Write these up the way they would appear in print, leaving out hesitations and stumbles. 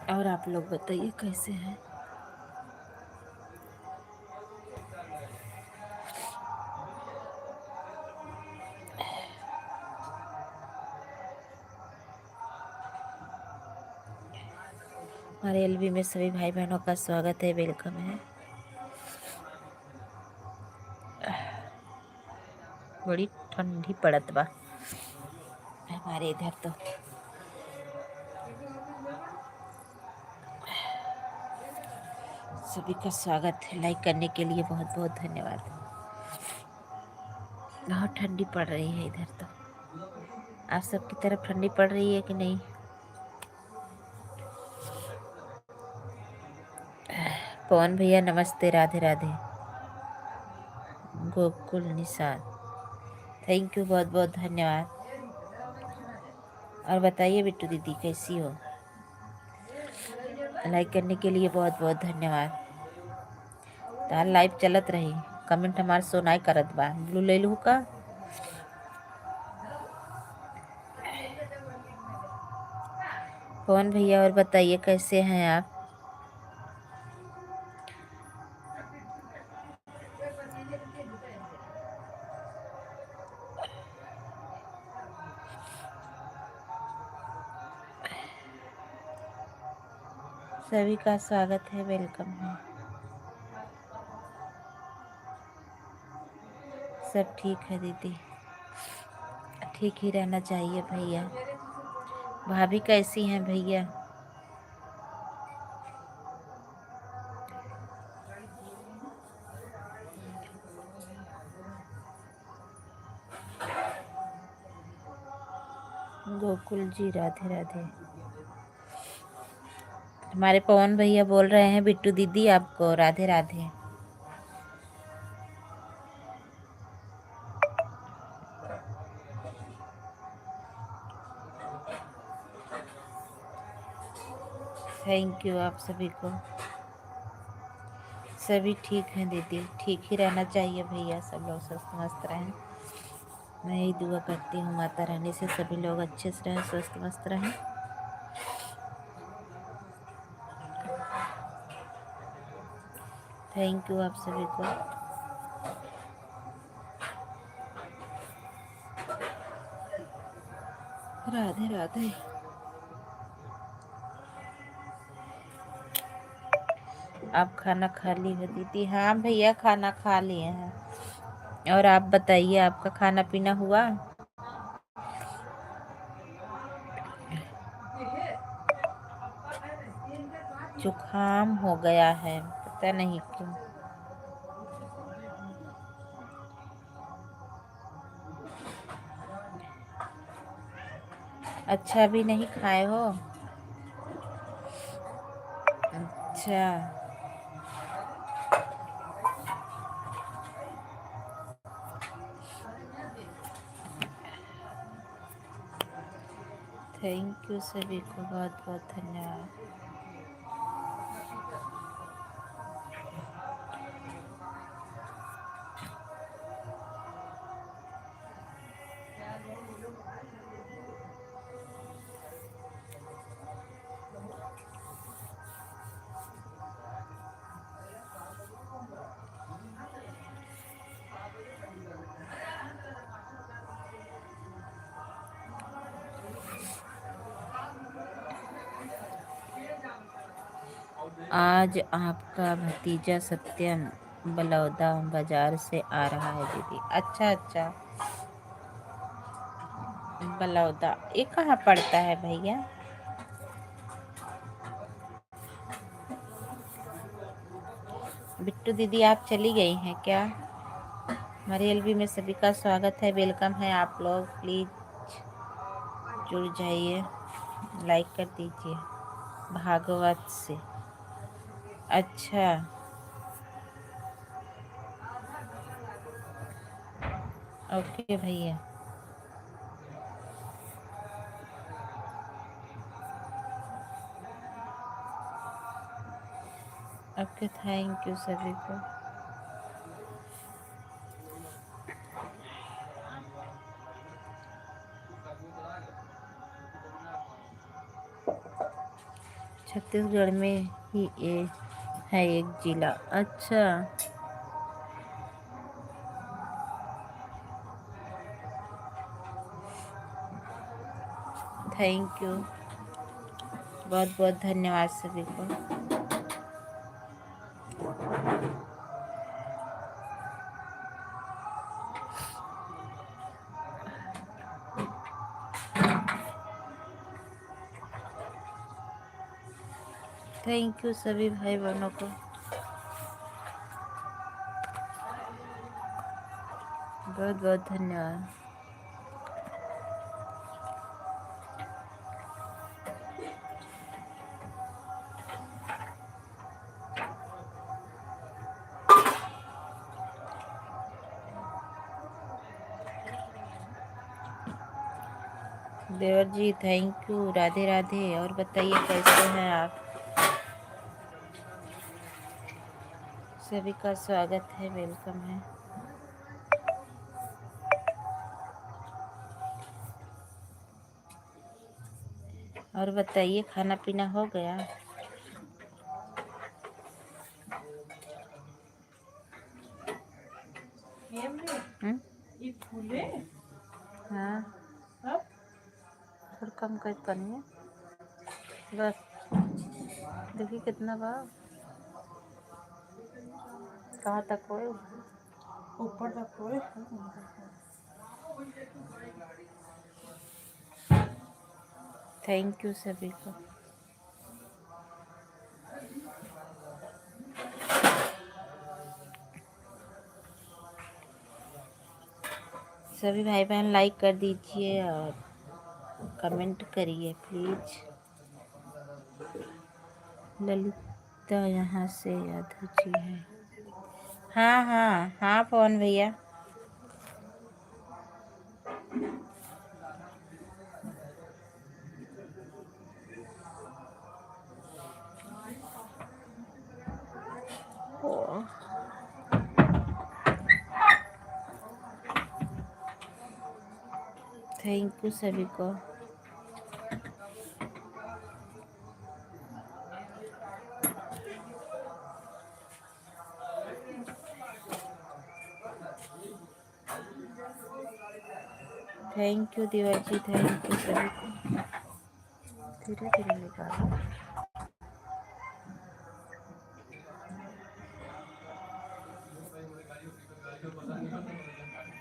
और आप लोग बताइए कैसे हैं। हमारे एलबी में सभी भाई बहनों का स्वागत है, वेलकम है। बड़ी ठंडी पड़त बा हमारे इधर तो। सभी का स्वागत है, लाइक करने के लिए बहुत बहुत धन्यवाद। बहुत ठंडी पड़ रही है इधर तो। आप सबकी तरफ ठंडी पड़ रही है कि नहीं? पवन भैया नमस्ते, राधे राधे। गोकुल निषाद, थैंक यू, बहुत बहुत धन्यवाद। और बताइए बिट्टू दीदी कैसी हो? लाइक करने के लिए बहुत बहुत धन्यवाद। तार लाइव चलत रही, कमेंट हमार सुनाई करत बा। ब्लू ले लू का? पवन भैया और बताइए कैसे हैं आप? सभी का स्वागत है, वेलकम है। सब ठीक है दीदी, ठीक ही रहना चाहिए भैया। भाभी कैसी हैं भैया? गोकुल जी राधे राधे। हमारे पवन भैया बोल रहे हैं बिट्टू दीदी आपको राधे राधे। थैंक यू आप सभी को। सभी ठीक हैं दीदी, ठीक ही रहना चाहिए भैया, सब लोग स्वस्थ मस्त रहें। मैं यही दुआ करती हूँ माता रानी से, सभी लोग अच्छे से रहें, स्वस्थ मस्त रहें। थैंक यू आप सभी को। राधे राधे। आप खाना खा ली हो दीदी? हाँ भैया खाना खा लिए हैं। और आप बताइए आपका खाना पीना हुआ? जुकाम हो गया है, पता नहीं क्यों। अच्छा अभी नहीं खाए हो? अच्छा, थैंक यू सभी को, बहुत बहुत धन्यवाद। आज आपका भतीजा सत्यम बलौदा बाजार से आ रहा है दीदी। अच्छा अच्छा, बलौदा ये कहाँ पड़ता है भैया? बिट्टू दीदी आप चली गई हैं क्या? हमारे एलबी में सभी का स्वागत है, वेलकम है। आप लोग प्लीज जुड़ जाइए, लाइक कर दीजिए। भागवत से, अच्छा ओके भैया। ओके थैंक यू सभी को। छत्तीसगढ़ में ही ये है एक जिला। अच्छा, थैंक यू, बहुत बहुत धन्यवाद सभी को। थैंक यू सभी भाई बहनों को, बहुत बहुत धन्यवाद। देवर जी थैंक यू, राधे राधे। और बताइए कैसे हैं आप? सभी का स्वागत है, वेलकम है। और बताइए खाना पीना हो गया? हाँ, थोड़ा कम कर पानी है बस। देखिए कितना बा, कहाँ तक हो? ऊपर तक हो। थैंक यू सभी को। सभी भाई बहन लाइक कर दीजिए और कमेंट करिए प्लीज। ललिता यहाँ से यादव जी है। हाँ हाँ हाँ पवन भैया। थैंक यू सभी को। थैंक यू देवर जी, थैंक यू सभी को। धीरे धीरे निकालो।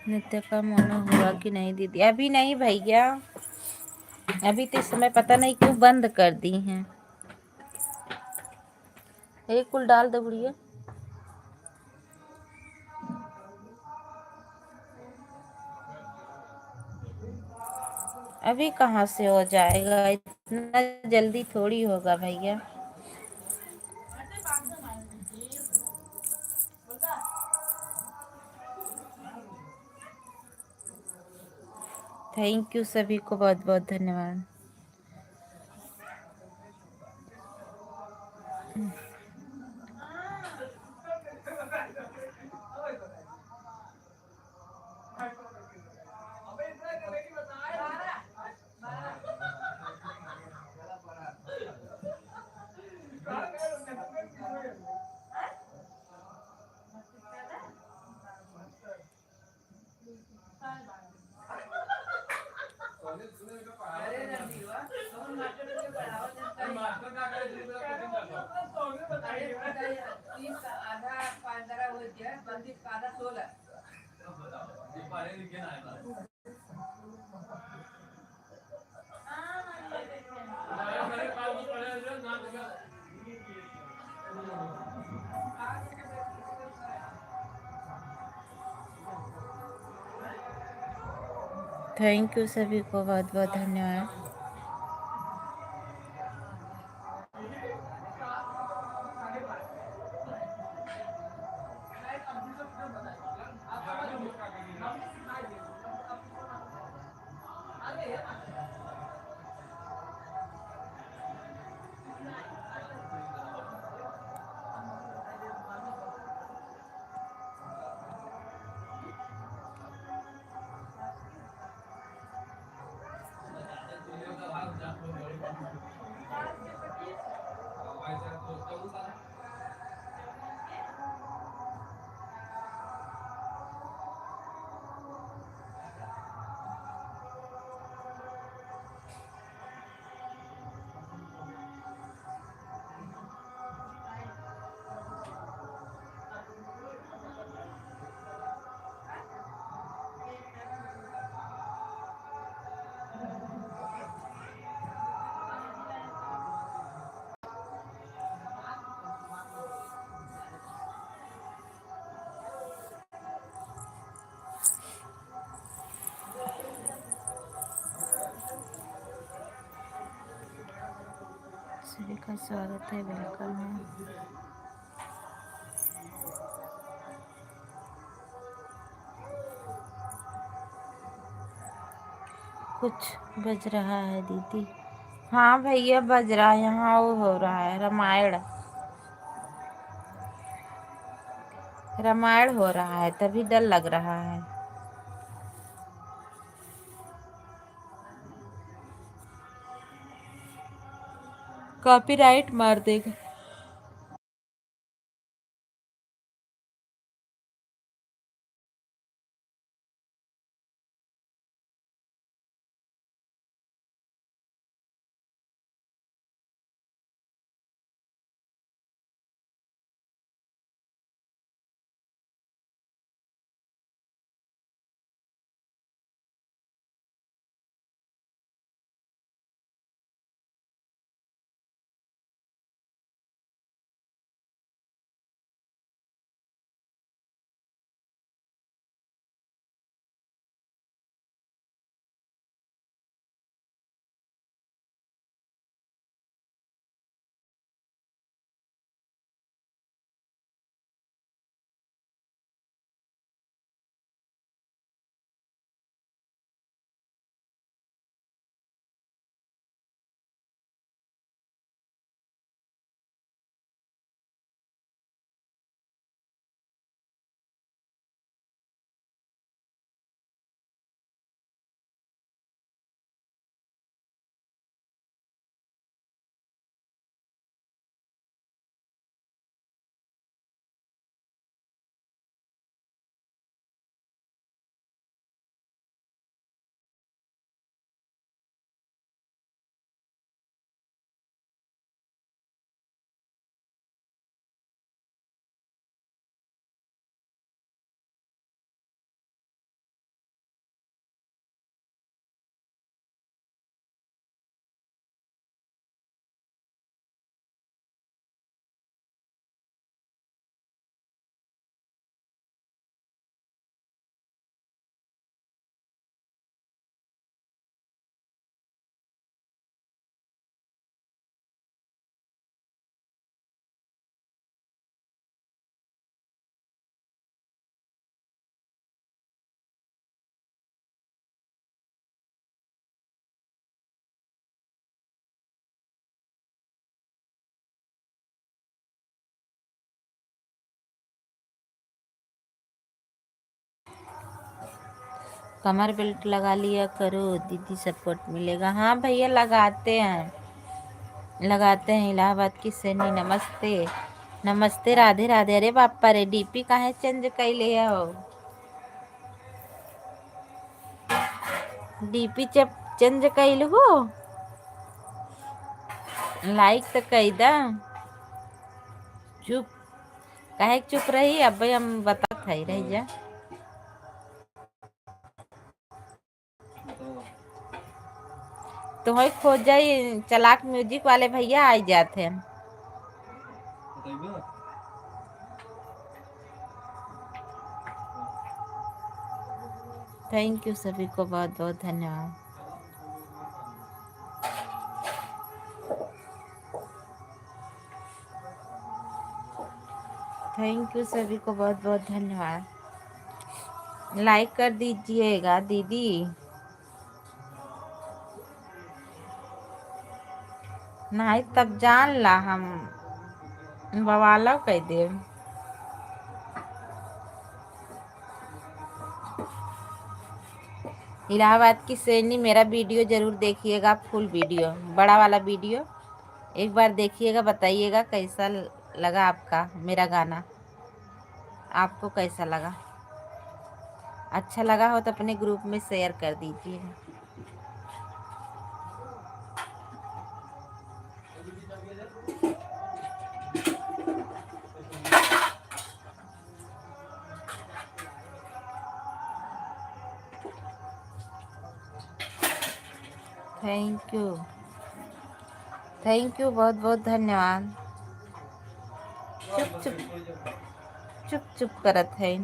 नित्य का मन हुआ कि नहीं दीदी? अभी नहीं भैया, अभी तो इस समय पता नहीं क्यों बंद कर दी हैं। एक कुल डाल दो गुड़िया। अभी कहाँ से हो जाएगा, इतना जल्दी थोड़ी होगा भैया। थैंक यू सभी को, बहुत बहुत धन्यवाद। थैंक यू सभी को, बहुत बहुत धन्यवाद। सभी का स्वागत है, वेलकम है। कुछ बज रहा है दीदी? हाँ भैया बज रहा है, यहाँ वो हो रहा है रामायण, रामायण हो रहा है तभी डर लग रहा है। कॉपीराइट मार देगा। कमर बेल्ट लगा लिया करो दीदी, सपोर्ट मिलेगा। हाँ भैया लगाते हैं, लगाते हैं। इलाहाबाद की सैनी, नमस्ते नमस्ते, राधे राधे। अरे बापा रे, डीपी काहे चेंज कैले हो? डीपी चेंज कैल हो? लाइक तो कही दा। चुप काहे चुप रही? अब भाई हम बता ही रही जा। तो वही खोज जाई, चलाक म्यूजिक वाले भैया आ जाते हैं। थैंक यू सभी को, बहुत बहुत धन्यवाद। थैंक यू सभी को, बहुत बहुत धन्यवाद। लाइक कर दीजिएगा दीदी। नहीं तब जान ला हम बवाला कह दे। इलाहाबाद की सैनी, मेरा वीडियो जरूर देखिएगा, फुल वीडियो, बड़ा वाला वीडियो एक बार देखिएगा, बताइएगा कैसा लगा आपका मेरा गाना, आपको कैसा लगा। अच्छा लगा हो तो अपने ग्रुप में शेयर कर दीजिए। थैंक यू, थैंक यू, बहुत बहुत धन्यवाद। चुप चुप चुप चुप करत है।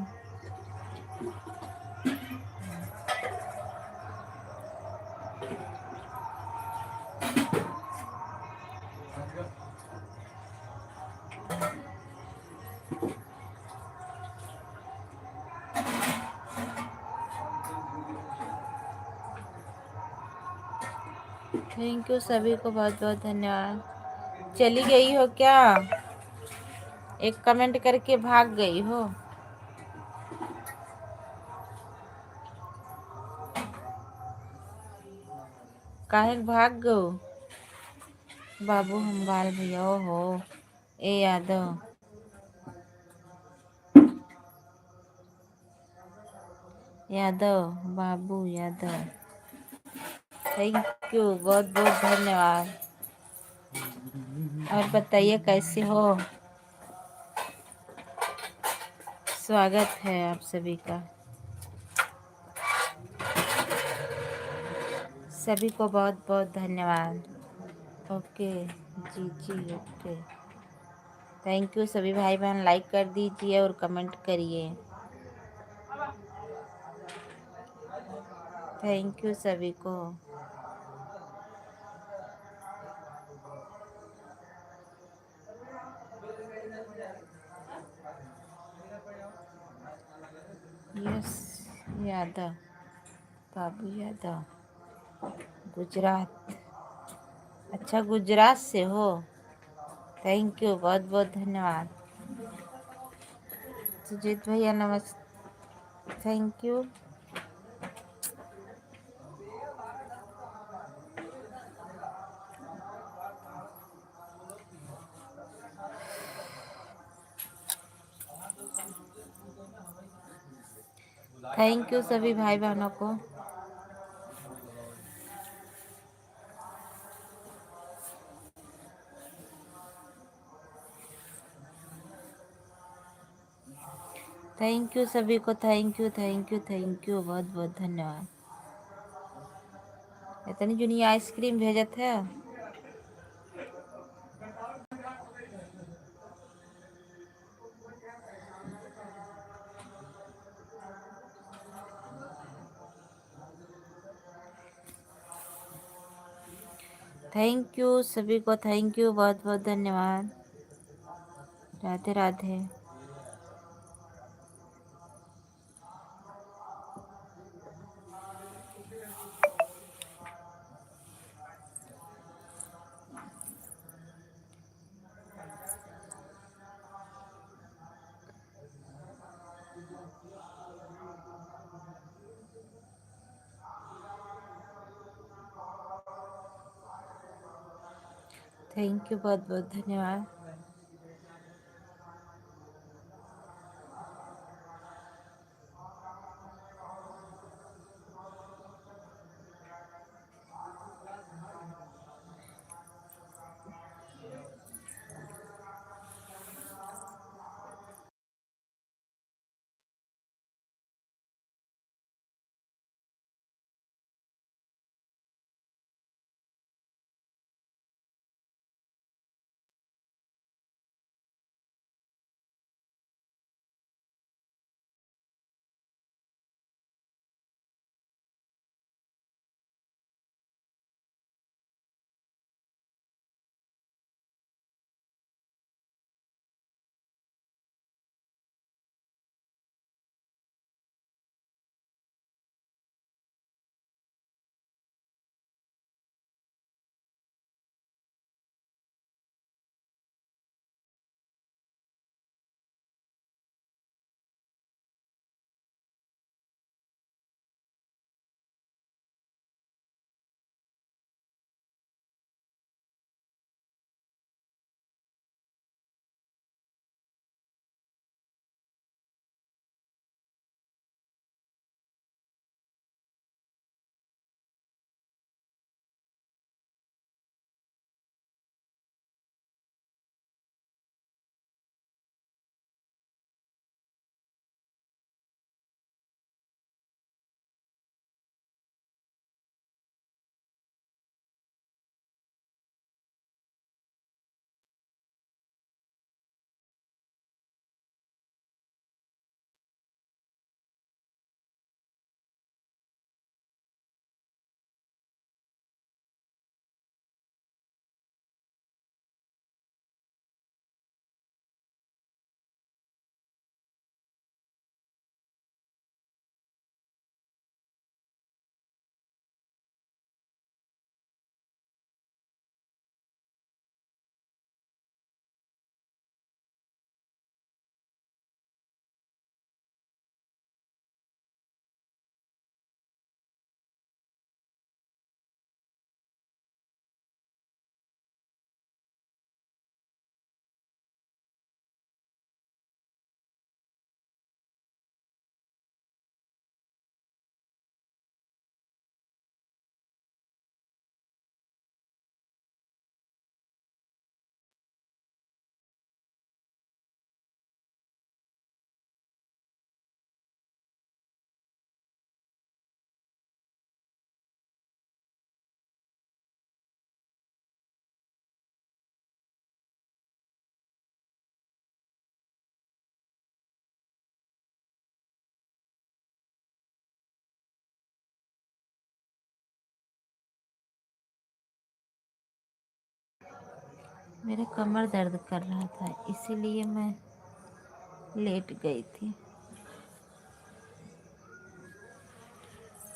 थैंक यू सभी को, बहुत बहुत धन्यवाद। चली गई हो क्या? एक कमेंट करके भाग गई हो? काहे भाग गो? बाबू हम बाल भैया हो ए यादव, यादव बाबू यादव, थैंक यू, बहुत बहुत धन्यवाद। और बताइए कैसे हो? स्वागत है आप सभी का। सभी को बहुत बहुत धन्यवाद। ओके जी जी ओके, थैंक यू सभी भाई बहन, लाइक कर दीजिए और कमेंट करिए। थैंक यू सभी को। यस यादव, बाबू यादव, गुजरात। अच्छा गुजरात से हो, थैंक यू, बहुत बहुत धन्यवाद। सुजीत भैया नमस्ते, थैंक यू। थैंक यू सभी भाई बहनों को। थैंक यू सभी को, thank you thank you thank you, बहुत बहुत धन्यवाद। इतनी जुनी आइसक्रीम भेजत है। थैंक यू सभी को, थैंक यू, बहुत बहुत धन्यवाद। राधे राधे। थैंक यू, बहुत बहुत धन्यवाद। मेरा कमर दर्द कर रहा था, इसीलिए मैं लेट गई थी।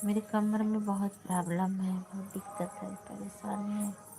मेरे कमर में बहुत प्रॉब्लम है, बहुत दिक्कत है, परेशानी है।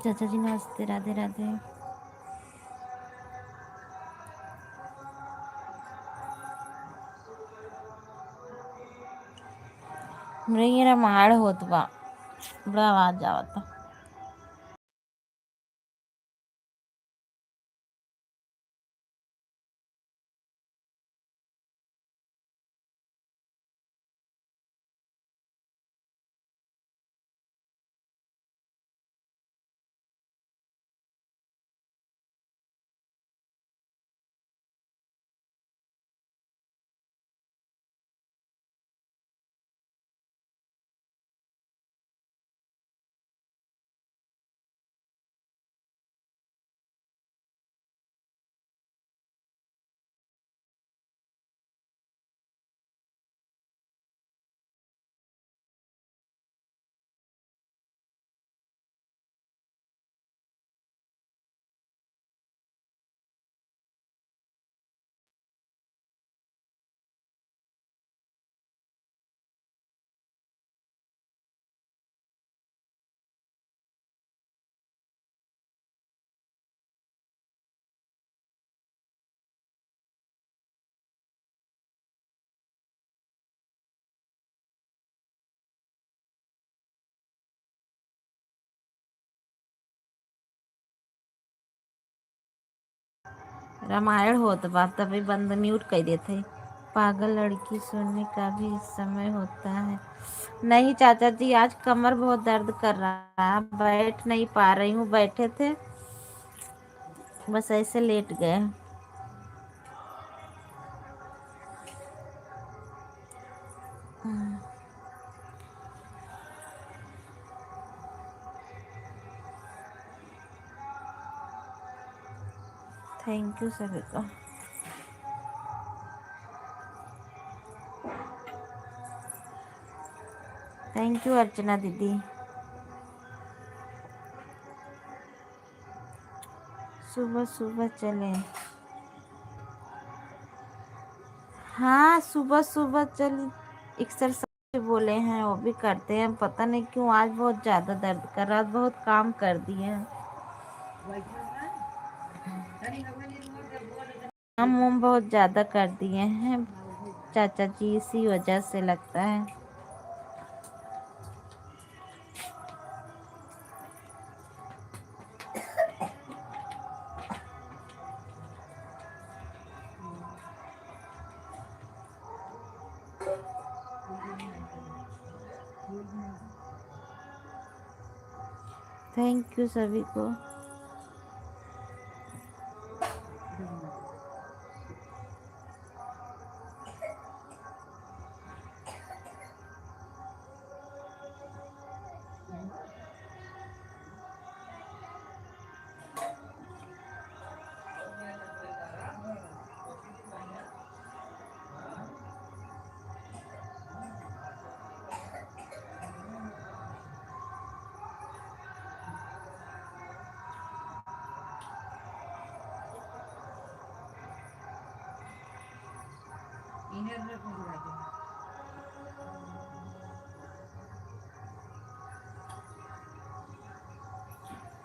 चाचा जी नमस्ते, राधे राधे। मुझे माड़ होत बा, बड़ा आवाज आवता। रामायण होत बा तभी बंद म्यूट कर देते। पागल लड़की सोने का भी समय होता है। नहीं चाचा जी, आज कमर बहुत दर्द कर रहा है, बैठ नहीं पा रही हूँ। बैठे थे बस ऐसे लेट गए। थैंक यू सभी को। थैंक यू अर्चना दीदी। सुबह सुबह चले। हाँ सुबह सुबह चल एक्सरसाइज बोले हैं वो भी करते हैं। पता नहीं क्यों आज बहुत ज़्यादा दर्द कर रहा, बहुत काम कर दिए हैं। काम वाम बहुत ज़्यादा कर दिए हैं चाचा जी, इसी वजह से लगता है। थैंक यू सभी को।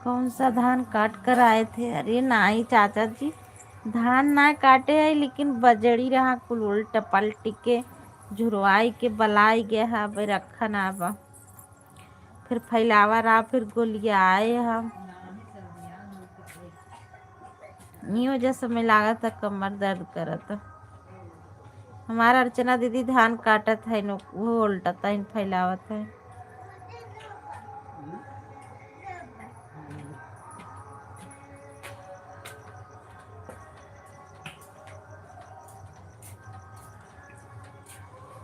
कौन सा धान काट कर आए थे? अरे नहीं चाचा जी, धान ना काटे है, लेकिन बजड़ी रहा कुल उल्ट पलटी के झुरवाई के बलाई गया है। अब रखा ना बा, फिर फैलावा रहा, फिर गोलिया आए हम ये वजह से मैं लागत था कमर दर्द करत। हमारा अर्चना दीदी धान काटत है न, वो उल्टता है फैलावत है।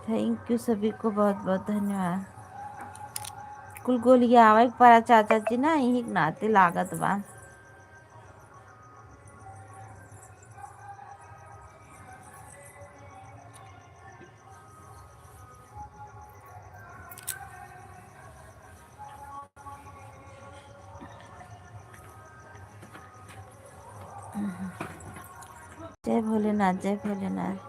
थैंक यू सभी को, बहुत बहुत धन्यवाद। कुल गोलियां आवे पर चाचा जी ना यही नाते लागत बा। जय भोलेनाथ, जय भोलेनाथ।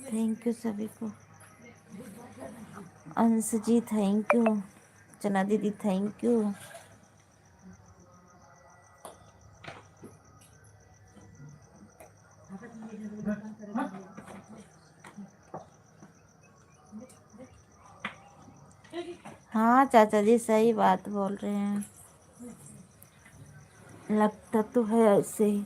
थैंक यू सभी को। अंश जी थैंक यू, चना दीदी थैंक यू। हाँ चाचा जी सही बात बोल रहे हैं, लगता तो है ऐसे ही।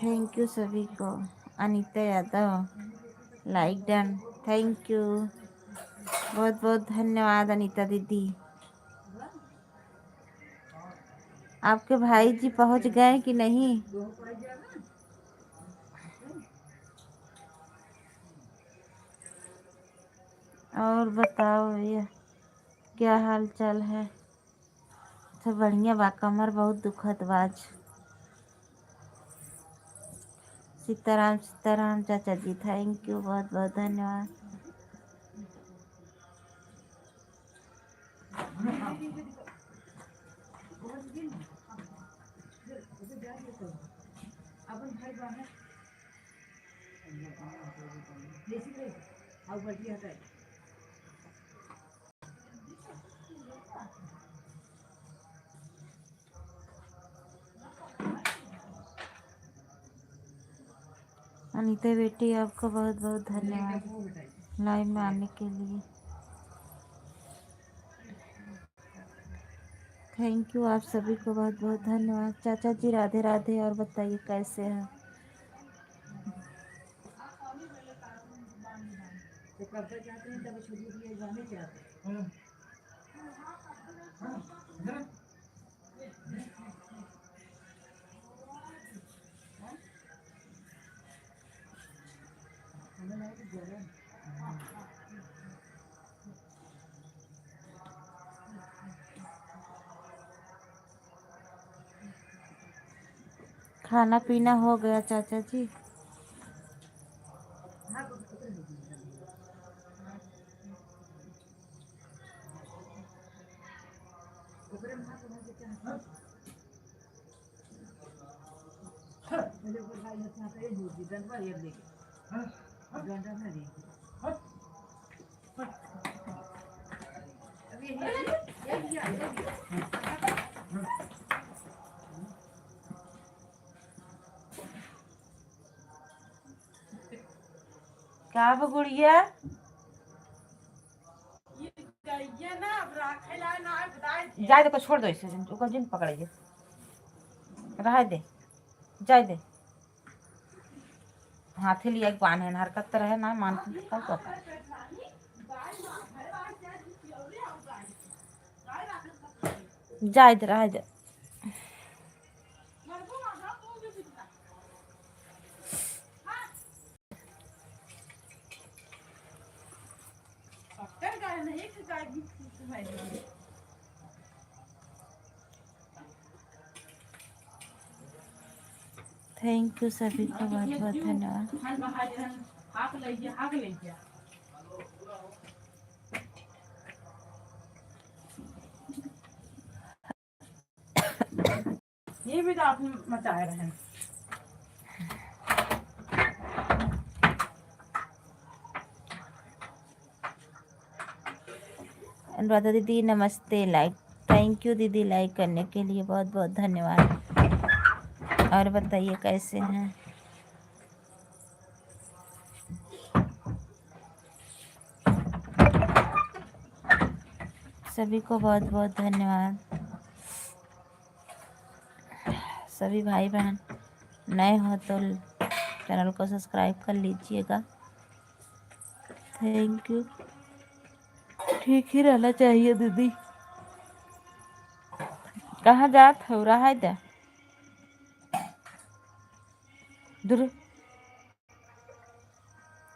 थैंक यू सभी को। Anita Yadav like done, thank you, बहुत बहुत धन्यवाद अनीता दीदी। आपके भाई जी पहुंच गए कि नहीं? और बताओ ये क्या हाल चाल है? सब बढ़िया बा। कमर बहुत दुखत बा आज। सीताराम सीताराम चाचा जी, थैंक यू, बहुत बहुत धन्यवाद। अनीता बेटी, आपका बहुत बहुत धन्यवाद लाइव में आने के लिए। थैंक यू, आप सभी को बहुत बहुत धन्यवाद। चाचा जी राधे राधे। और बताइए कैसे हैं? खाना पीना हो गया चाचा जी? क्या गुड़िया? जाए दे, छोड़ दो इसे, जिन पकड़िए, रह दे, जाए दे। हाथी लिया बांध है, हरकत तो रहे ना मान तो जाए दे, रह दे। थैंक यू सभी को बहुत बहुत धन्यवाद। ये भी तो आप मचाए रहे हैं। अनुराधा दीदी नमस्ते, लाइक। थैंक यू दीदी, लाइक करने के लिए बहुत बहुत धन्यवाद। और बताइए कैसे हैं? सभी को बहुत बहुत धन्यवाद। सभी भाई बहन नए हो तो चैनल को सब्सक्राइब कर लीजिएगा। Thank you. ठीक ही रहना चाहिए दीदी। कहाँ जात हो रहा है? दे दूर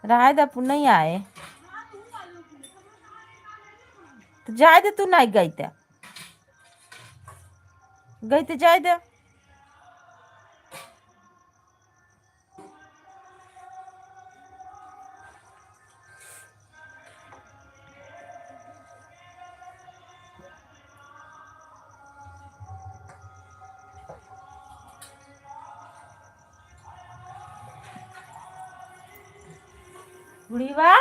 रहा है, नहीं आए तो जाए दे। तू नहीं गई तो जाए दे। बुढ़ीवा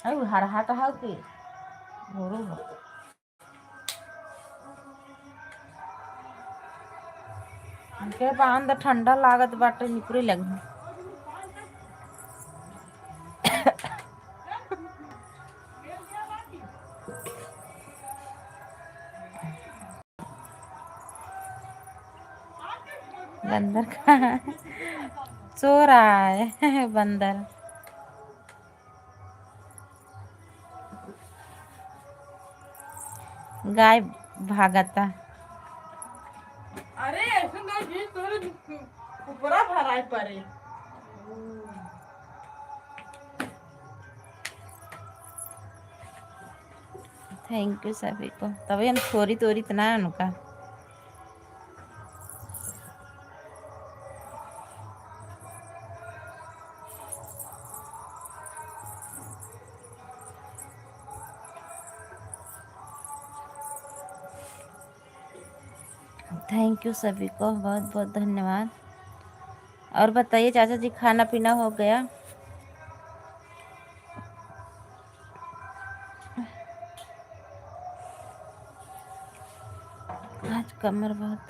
अरे हर हाट हाउ के घोरू हो के बांध ठंडा लागत बाटे निकरे लगी बंदर का सो रहा है बंदर गाय भागता अरे ऊपरा भराई पड़े थैंक यू सभी को तभी हम थोड़ी तोड़ी इतना है उनका थैंक यू सभी को बहुत बहुत धन्यवाद। और बताइए चाचा जी खाना पीना हो गया? आज कमर बहुत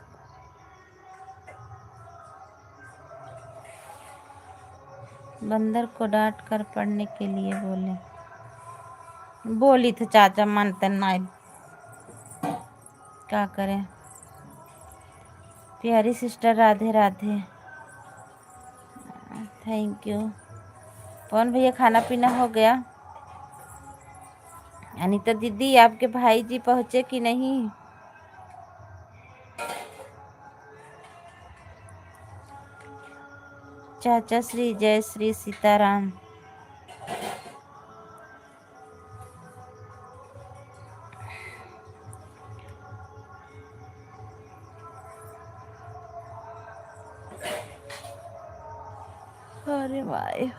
बंदर को डांट कर पढ़ने के लिए बोली थी चाचा मानते नहीं क्या करें। प्यारी sister Radhe Radhe thank you. कौन भैया खाना पीना हो गया? अनीता दीदी आपके भाई जी पहुँचे कि नहीं? चाचा श्री जय श्री सीताराम। अरे भाई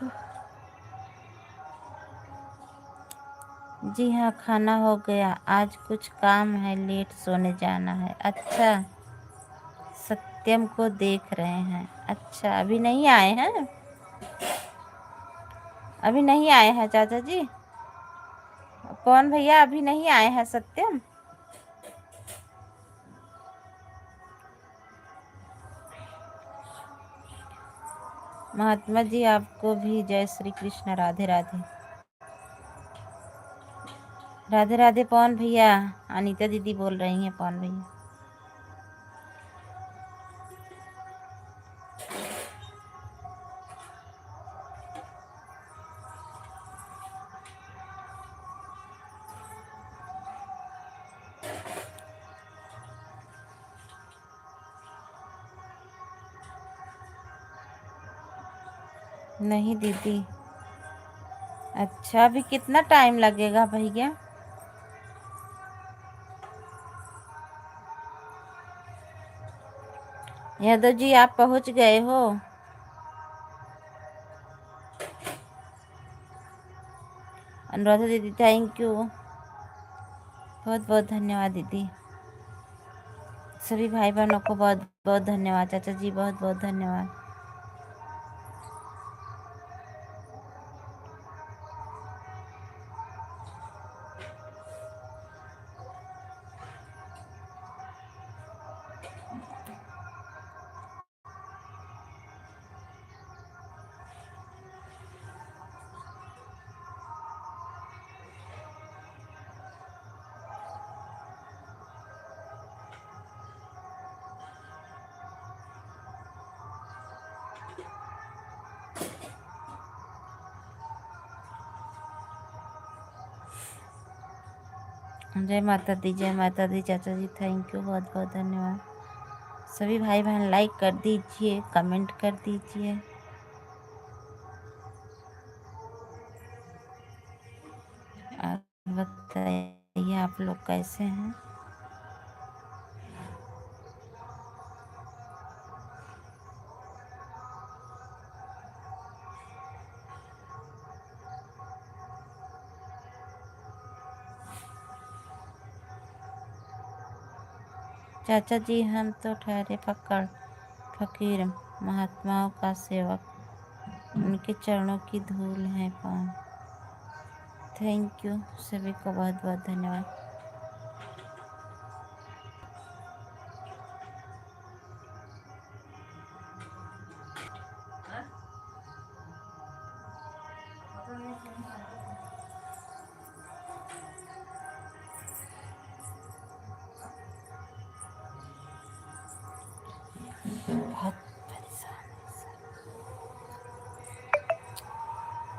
जी हाँ खाना हो गया। आज कुछ काम है लेट सोने जाना है। अच्छा सत्यम को देख रहे हैं। अच्छा अभी नहीं आए हैं? अभी नहीं आए हैं चाचा जी? कौन भैया अभी नहीं आए हैं सत्यम? महात्मा जी आपको भी जय श्री कृष्ण राधे राधे राधे राधे। पवन भैया अनीता दीदी बोल रही हैं पवन भैया। नहीं दीदी। अच्छा अभी कितना टाइम लगेगा भैया? यादव जी आप पहुंच गए हो? अनुराधा दीदी थैंक यू बहुत बहुत धन्यवाद दीदी। सभी भाई बहनों को बहुत बहुत धन्यवाद। चाचा जी बहुत बहुत धन्यवाद। जय माता दी जय माता दी। चाचा जी थैंक यू बहुत बहुत धन्यवाद। सभी भाई बहन लाइक कर दीजिए कमेंट कर दीजिए। और बताइए आप लोग कैसे हैं? चाचा जी हम तो ठहरे फकीर महात्माओं का सेवक, उनके चरणों की धूल है पाँव। थैंक यू सभी को, बहुत बहुत धन्यवाद। बहुत परेशान है सर।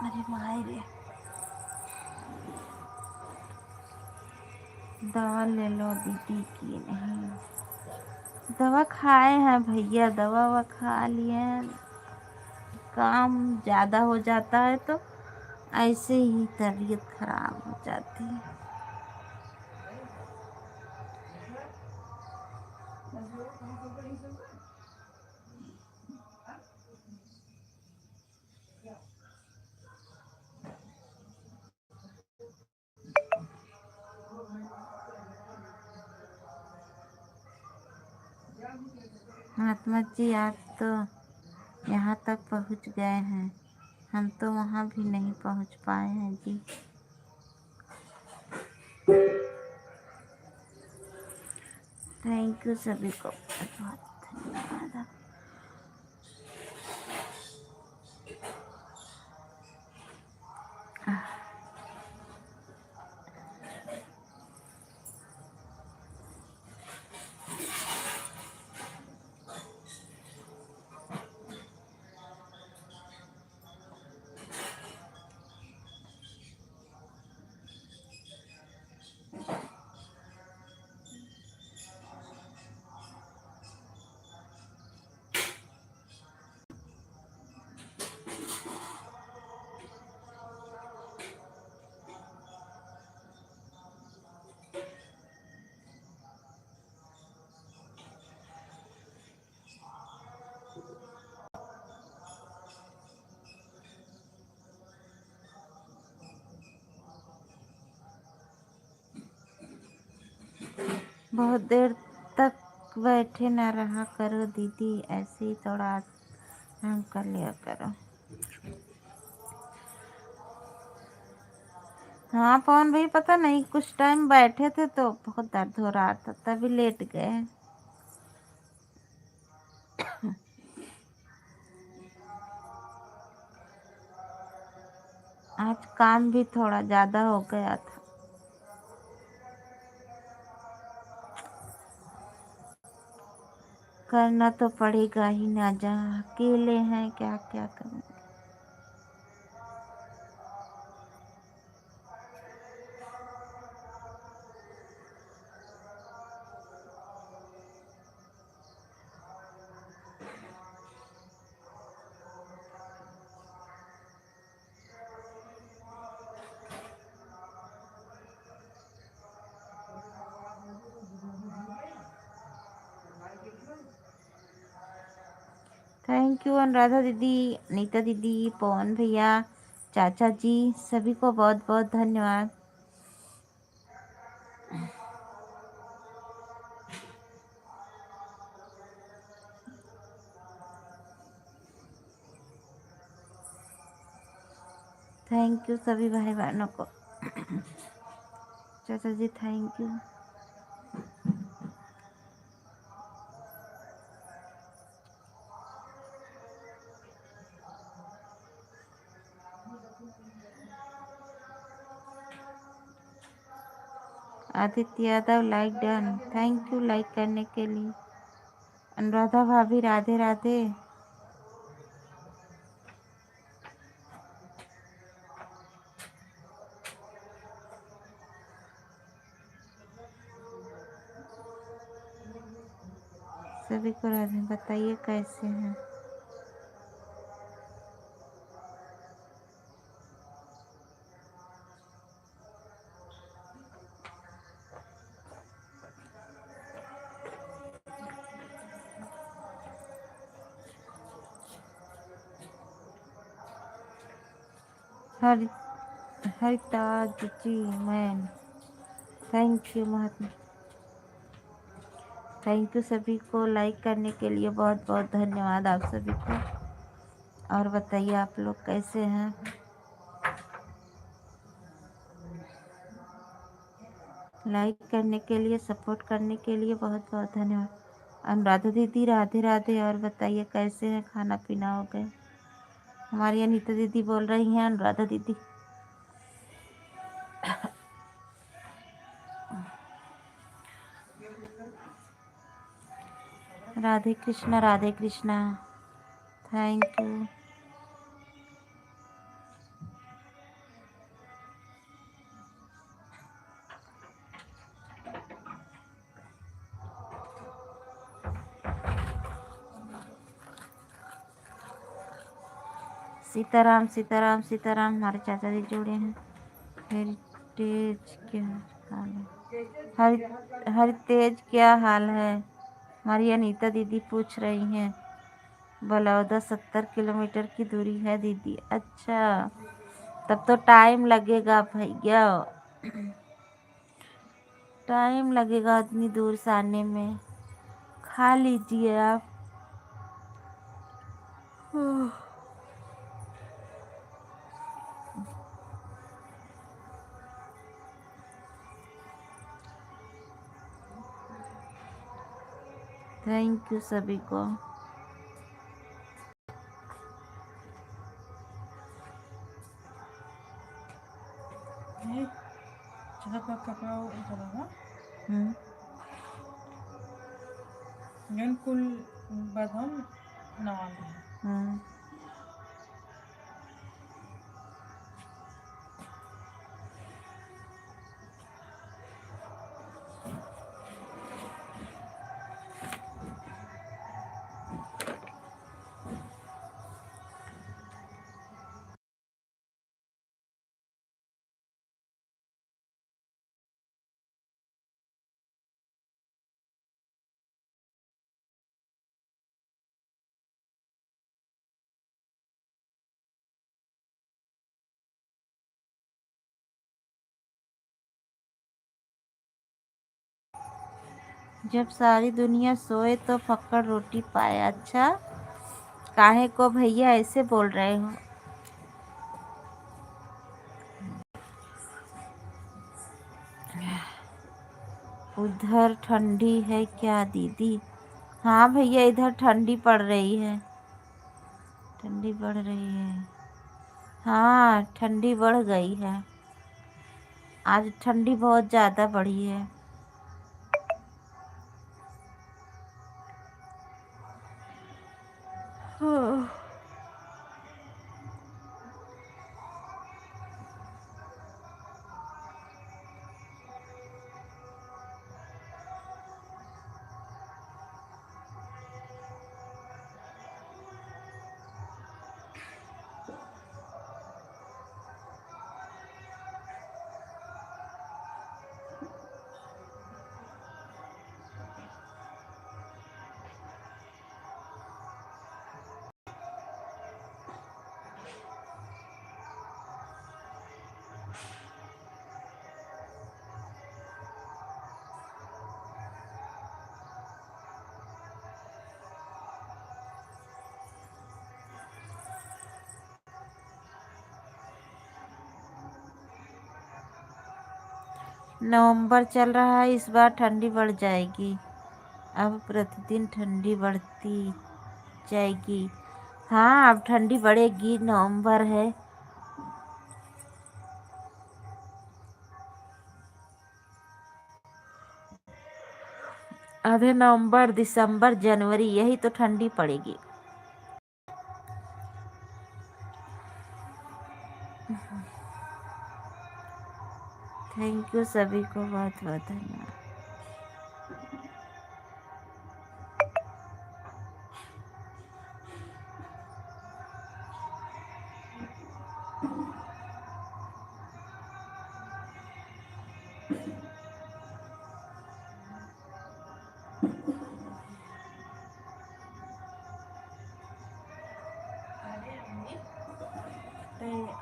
अरे माए रे, दवा ले लो दीदी की नहीं। दवा खाए हैं भैया, दवा ववा खा लिए हैं। काम ज़्यादा हो जाता है तो ऐसे ही तबीयत खराब हो जाती है। महात्मा जी आप तो यहाँ तक पहुँच गए हैं, हम तो वहाँ भी नहीं पहुँच पाए हैं जी। थैंक यू सभी को, बहुत धन्यवाद। बहुत देर तक बैठे न रहा करो दीदी, ऐसे ही थोड़ा आराम कर लिया करो। हाँ पवन भाई, पता नहीं कुछ टाइम बैठे थे तो बहुत दर्द हो रहा था, तभी लेट गए। आज काम भी थोड़ा ज़्यादा हो गया था। करना तो पड़ेगा ही ना, जहाँ अकेले हैं क्या क्या करें। थैंक यू अनुराधा दीदी, नीता दीदी, पवन भैया, चाचा जी, सभी को बहुत बहुत धन्यवाद। थैंक यू सभी भाई बहनों को। चाचा जी thank you. Aditya Yadav like done, thank you like करने के लिए। अनुराधा भाभी राधे राधे। सभी को राधे, बताइए कैसे हैं। हरि हरिताज जी मैन, थैंक यू महात्मा। थैंक यू सभी को लाइक करने के लिए, बहुत बहुत धन्यवाद आप सभी को। और बताइए आप लोग कैसे हैं। लाइक करने के लिए, सपोर्ट करने के लिए बहुत बहुत धन्यवाद। अनुराधा दीदी राधे राधे। और बताइए कैसे हैं, खाना पीना हो गए। हमारी अनीता दीदी बोल रही हैं अनुराधा दीदी। राधे कृष्णा राधे कृष्णा। Thank you. सीताराम सीताराम सीताराम। हमारे चाचा जी जुड़े हैं। हेरिटेज क्या हाल है। हरितेज क्या हाल है। हमारी अनीता दीदी पूछ रही हैं। बलौदा 70 किलोमीटर की दूरी है दीदी। अच्छा, तब तो टाइम लगेगा भैया, टाइम लगेगा इतनी दूर से आने में। खा लीजिए आप। थैंक यू सभी को। कुल बदन नवान। जब सारी दुनिया सोए तो फक्कड़ रोटी पाए। अच्छा, काहे को भैया ऐसे बोल रहे हो। उधर ठंडी है क्या दीदी। हाँ भैया, इधर ठंडी पड़ रही है, ठंडी बढ़ रही है। हाँ, ठंडी बढ़ गई है। आज ठंडी बहुत ज़्यादा बढ़ी है। हाँ। नवंबर चल रहा है, इस बार ठंडी बढ़ जाएगी। अब प्रतिदिन ठंडी बढ़ती जाएगी। हाँ, अब ठंडी बढ़ेगी, नवंबर है। आधे नवंबर दिसंबर जनवरी यही तो ठंडी पड़ेगी। थैंक यू सभी को, बहुत बहुत धन्यवाद।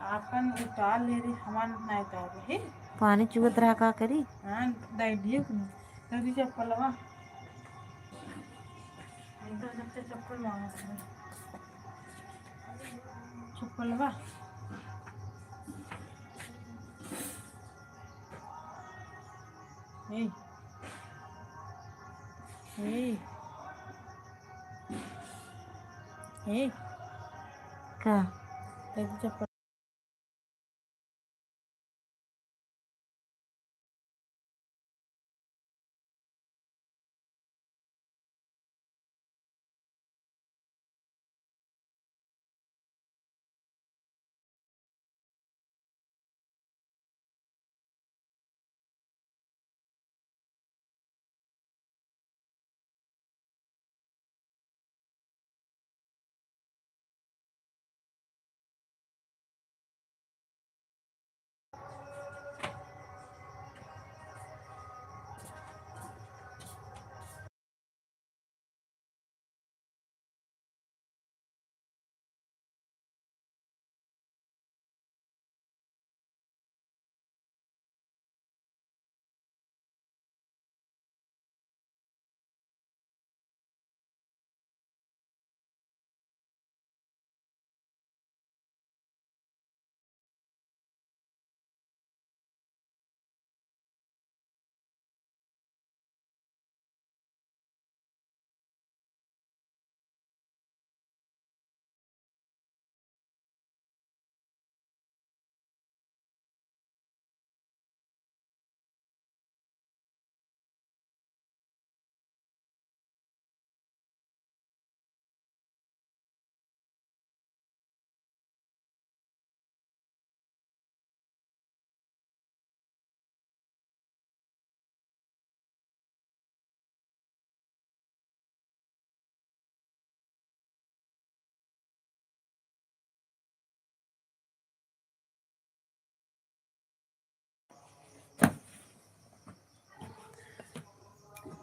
आपन उतार ले रही, हमान ना उतार रही। पानी चुगत रहा का करी। हाँ, दाई दिए कुन। दादी चप्पलवा। चप्पल मांगा चप्पल बा ए ए ए का चप्पल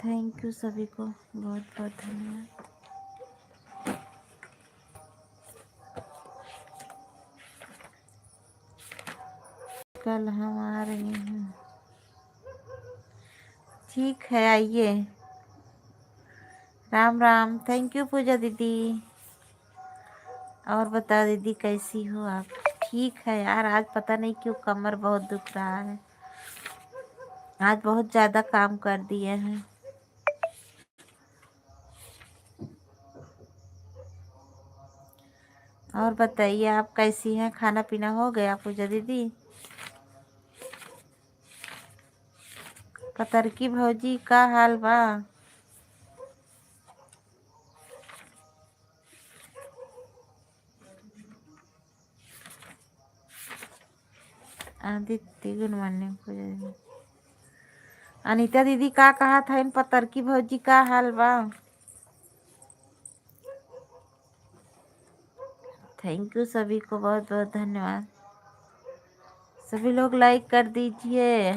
थैंक यू सभी को बहुत बहुत धन्यवाद। कल हम आ रहे हैं। ठीक है आइए। राम राम। थैंक यू पूजा दीदी। और बता दीदी कैसी हो आप? ठीक है यार, आज पता नहीं क्यों कमर बहुत दुख रहा है। आज बहुत ज़्यादा काम कर दिए हैं। और बताइए आप कैसी हैं? खाना पीना हो गया पूजा दीदी? पतर की भौजी का हाल बा? आदित्य गुड मॉर्निंग पूजा दीदी। अनीता दीदी का कहा था इन पतर की भौजी का हाल बा? थैंक यू सभी को बहुत बहुत धन्यवाद। सभी लोग लाइक कर दीजिए।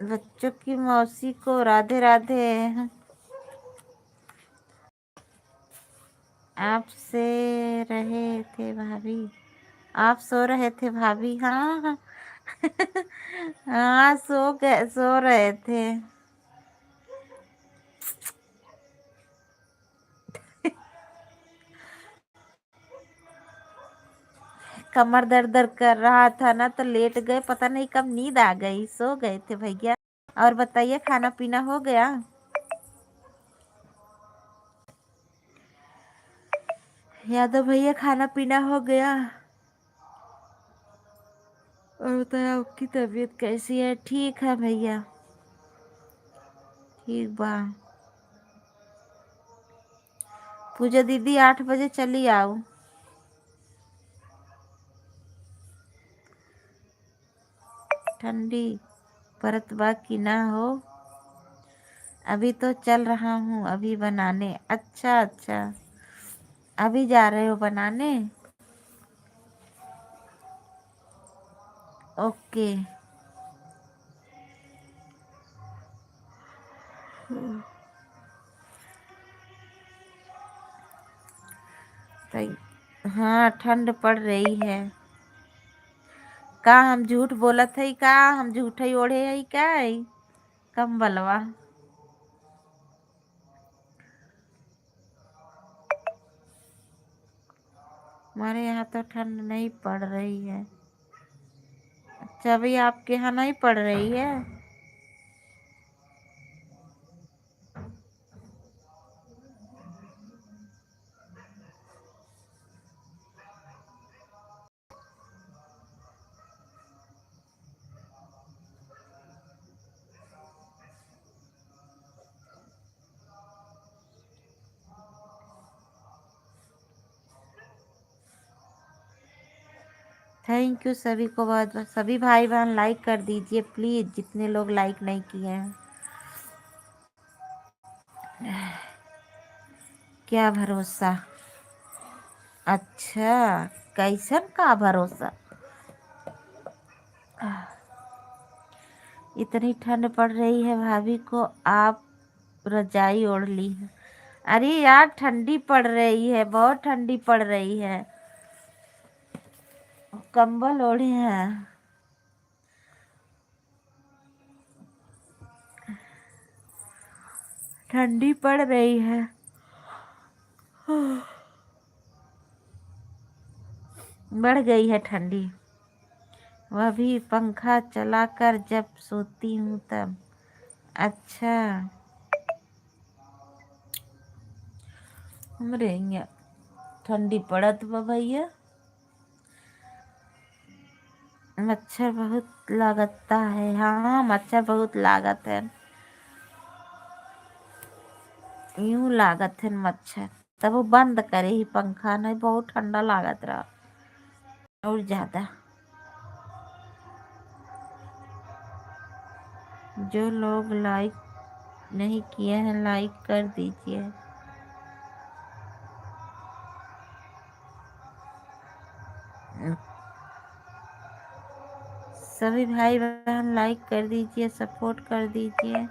बच्चों की मौसी को राधे राधे। आप से रहे थे भाभी? आप सो रहे थे भाभी? हाँ हाँ। हाँ सो रहे थे। कमर दर्द दर्द कर रहा था ना तो लेट गए, पता नहीं कब नींद आ गई, सो गए थे भैया। और बताइए खाना पीना हो गया? यादव भैया खाना पीना हो गया? और बताइए आपकी तबीयत कैसी है? ठीक है भैया, ठीक बा। पूजा दीदी 8 बजे चली आओ। ठंडी परत बा की ना हो? अभी तो चल रहा हूँ अभी बनाने। अच्छा अच्छा, अभी जा रहे हो बनाने? ओके। हाँ ठंड पड़ रही है। का हम झूठ बोलत है? का हम झूठ ही ओढ़े है? क्या है कंबलवा? हमारे यहाँ तो ठंड नहीं पड़ रही है। अच्छा, अभी आपके यहाँ नहीं पड़ रही है? थैंक यू सभी को बहुत बहुत। सभी भाई बहन लाइक कर दीजिए प्लीज, जितने लोग लाइक नहीं किए हैं। क्या भरोसा? अच्छा, कैसन का भरोसा? इतनी ठंड पड़ रही है भाभी को, आप रजाई ओढ़ ली है? अरे यार, ठंडी पड़ रही है, बहुत ठंडी पड़ रही है, कंबल ओढ़े हैं। ठंडी पड़ रही है। बढ़ गई है ठंडी, वह भी पंखा चलाकर जब सोती हूँ तब। अच्छा, हमरे यहाँ ठंडी पड़त बा भैया। मच्छर बहुत लागता है। हाँ, मच्छर बहुत लागत है, यूं लागत है मच्छर। तब वो बंद करे ही पंखा, नहीं बहुत ठंडा लागत रहा और ज्यादा। जो लोग लाइक नहीं किए हैं लाइक कर दीजिए। सभी भाई बहन लाइक कर दीजिए, सपोर्ट कर दीजिए।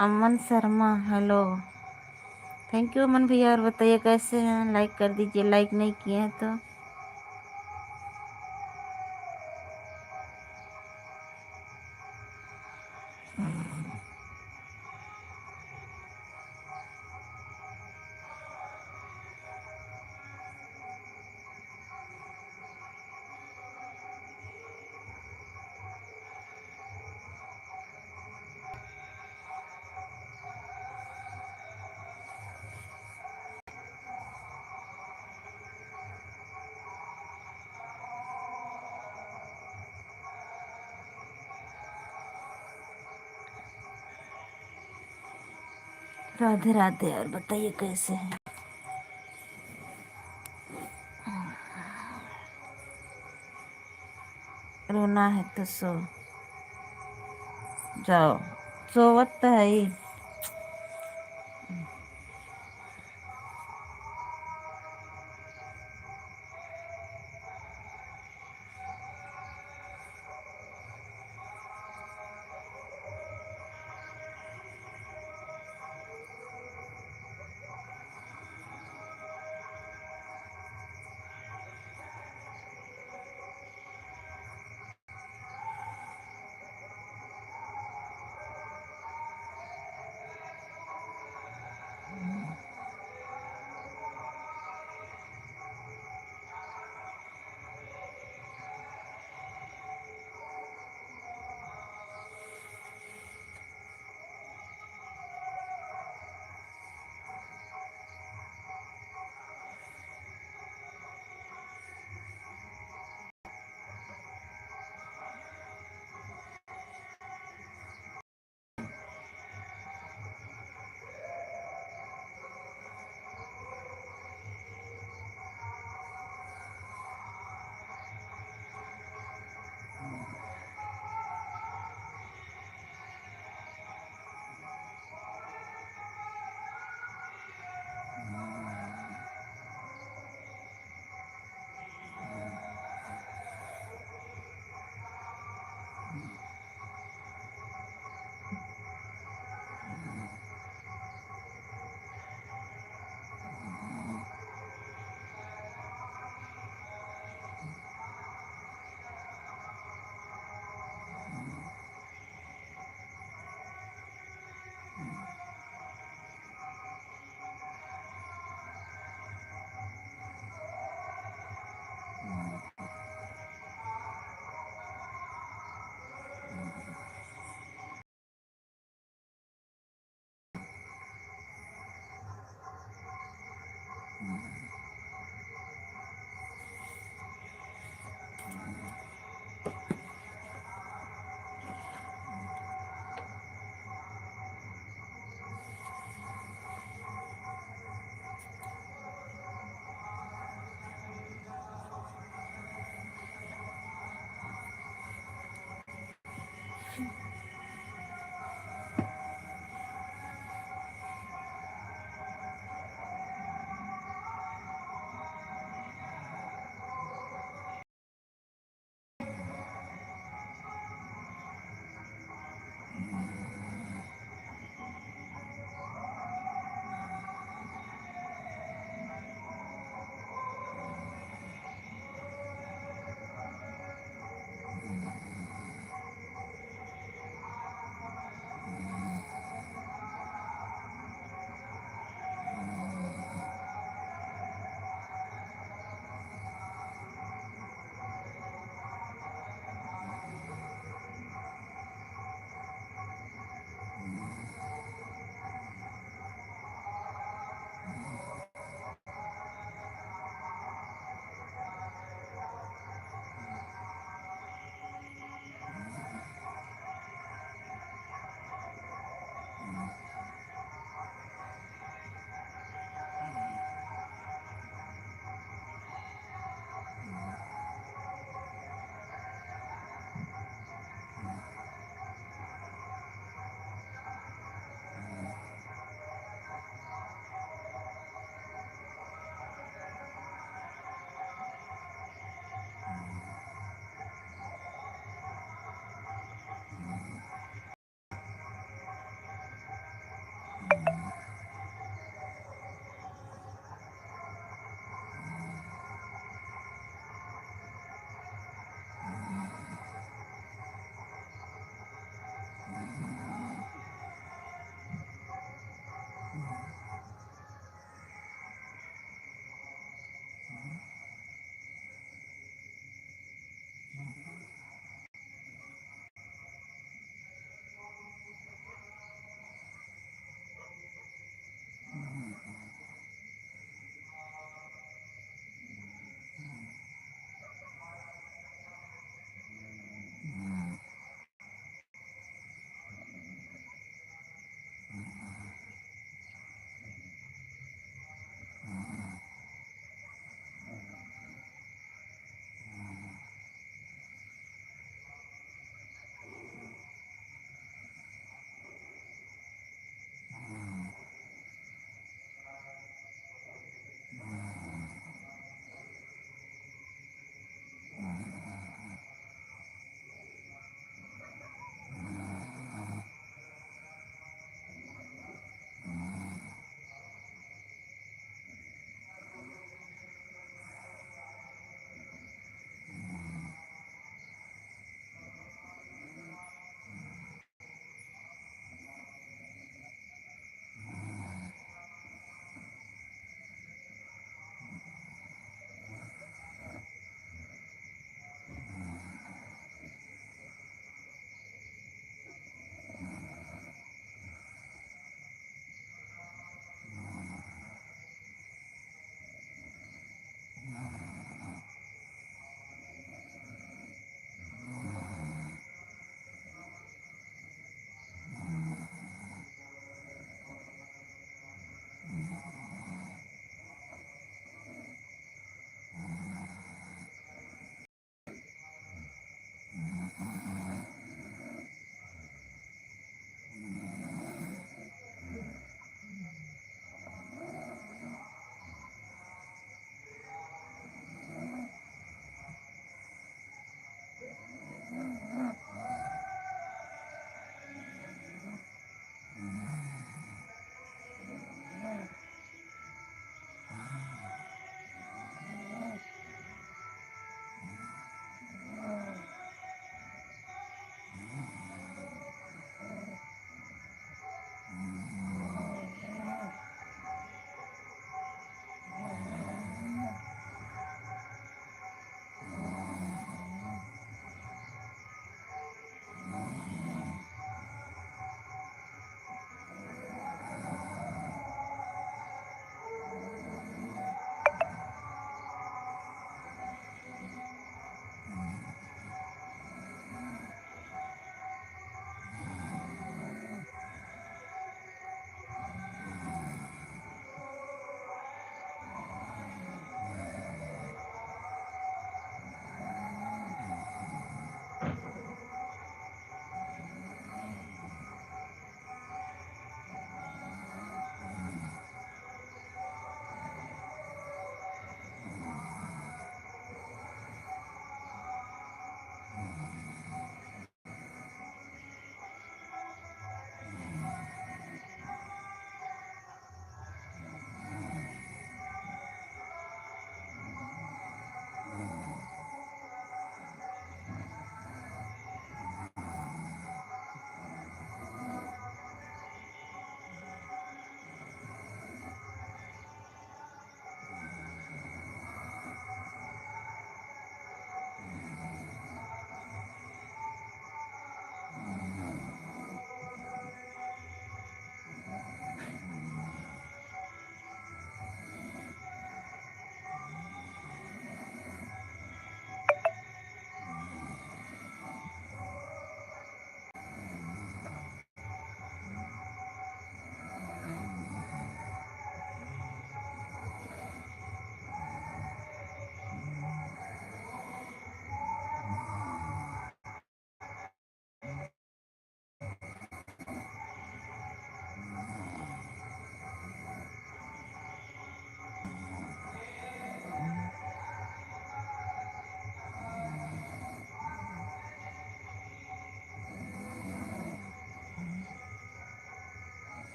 अमन शर्मा हेलो। थैंक यू अमन भैया। और बताइए कैसे हैं? लाइक कर दीजिए, लाइक नहीं किए हैं तो। राधे राधे। और बताइए कैसे हैं? रोना है तो सो जाओ। सोवत तो है ही।